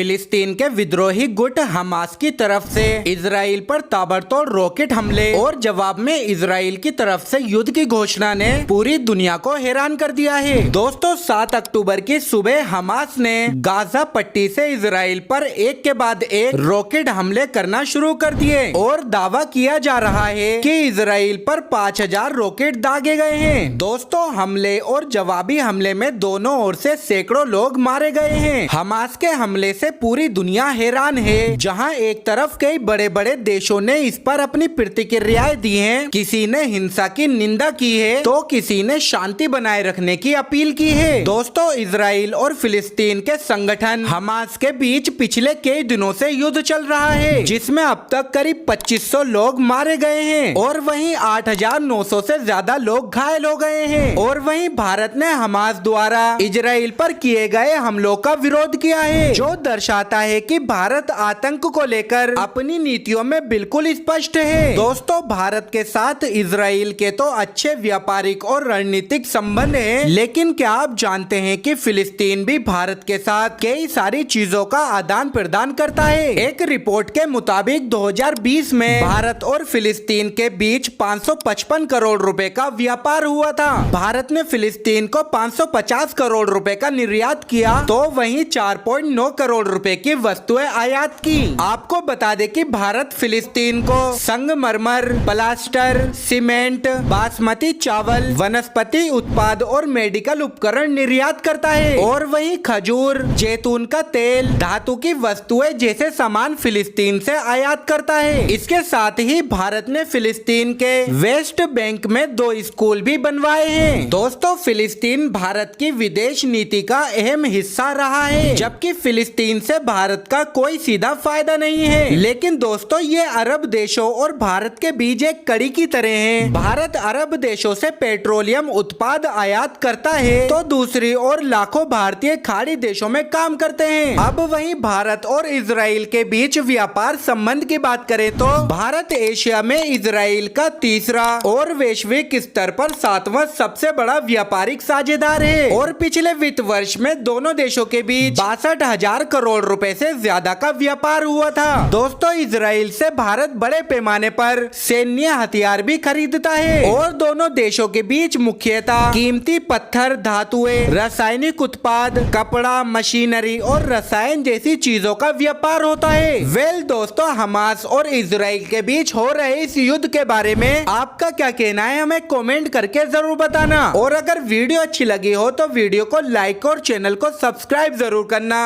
फिलिस्तीन के विद्रोही गुट हमास की तरफ से इजराइल पर ताबड़तोड़ रॉकेट हमले और जवाब में इजराइल की तरफ से युद्ध की घोषणा ने पूरी दुनिया को हैरान कर दिया है। दोस्तों 7 अक्टूबर की सुबह हमास ने गाजा पट्टी से इजराइल पर एक के बाद एक रॉकेट हमले करना शुरू कर दिए और दावा किया जा रहा है कि इजराइल पर 5000 रॉकेट दागे गए हैं। दोस्तों हमले और जवाबी हमले में दोनों ओर से सैकड़ों लोग मारे गए हैं। हमास के हमले से पूरी दुनिया हैरान है। जहां एक तरफ कई बड़े बड़े देशों ने इस पर अपनी प्रतिक्रियाएं दी हैं, किसी ने हिंसा की निंदा की है तो किसी ने शांति बनाए रखने की अपील की है। दोस्तों इजराइल और फिलिस्तीन के संगठन हमास के बीच पिछले कई दिनों से युद्ध चल रहा है, जिसमें अब तक करीब 2500 लोग मारे गए हैं और वहीं 8900 से ज्यादा लोग घायल हो गए हैं। और वहीं भारत ने हमास द्वारा इजराइल पर किए गए हमलों का विरोध किया है, जो दर्शाता है कि भारत आतंक को लेकर अपनी नीतियों में बिल्कुल स्पष्ट है। दोस्तों भारत के साथ इजराइल के तो अच्छे व्यापारिक और रणनीतिक संबंध हैं, लेकिन क्या आप जानते हैं कि फिलिस्तीन भी भारत के साथ कई सारी चीजों का आदान प्रदान करता है। एक रिपोर्ट के मुताबिक 2020 में भारत और फिलिस्तीन के बीच 555 करोड़ रुपए का व्यापार हुआ था। भारत ने फिलिस्तीन को 550 करोड़ रुपए का निर्यात किया तो वहीं 4.9 करोड़ रुपए की वस्तुएं आयात की। आपको बता दें कि भारत फिलिस्तीन को संगमरमर, प्लास्टर, सीमेंट, बासमती चावल, वनस्पति उत्पाद और मेडिकल उपकरण निर्यात करता है और वहीं खजूर, जैतून का तेल, धातु की वस्तुएं जैसे सामान फिलिस्तीन से आयात करता है। इसके साथ ही भारत ने फिलिस्तीन के वेस्ट बैंक में 2 स्कूल भी बनवाए हैं। दोस्तों फिलिस्तीन भारत की विदेश नीति का अहम हिस्सा रहा है, जबकि फिलिस्तीन से भारत का कोई सीधा फायदा नहीं है। लेकिन दोस्तों ये अरब देशों और भारत के बीच एक कड़ी की तरह है। भारत अरब देशों से पेट्रोलियम उत्पाद आयात करता है तो दूसरी ओर लाखों भारतीय खाड़ी देशों में काम करते हैं। अब वहीं भारत और इजराइल के बीच व्यापार संबंध की बात करें तो भारत एशिया में इजराइल का तीसरा और वैश्विक स्तर पर 7वां सबसे बड़ा व्यापारिक साझेदार है और पिछले वित्त वर्ष में दोनों देशों के बीच 62,000 करोड़ रुपए से ज्यादा का व्यापार हुआ था। दोस्तों इजराइल से भारत बड़े पैमाने पर सैन्य हथियार भी खरीदता है और दोनों देशों के बीच मुख्यतः कीमती पत्थर, धातुएं, रासायनिक उत्पाद, कपड़ा, मशीनरी और रसायन जैसी चीजों का व्यापार होता है। वेल दोस्तों हमास और इजराइल के बीच हो रहे इस युद्ध के बारे में आपका क्या कहना है, हमें कमेंट करके जरूर बताना। और अगर वीडियो अच्छी लगी हो तो वीडियो को लाइक और चैनल को सब्सक्राइब जरूर करना।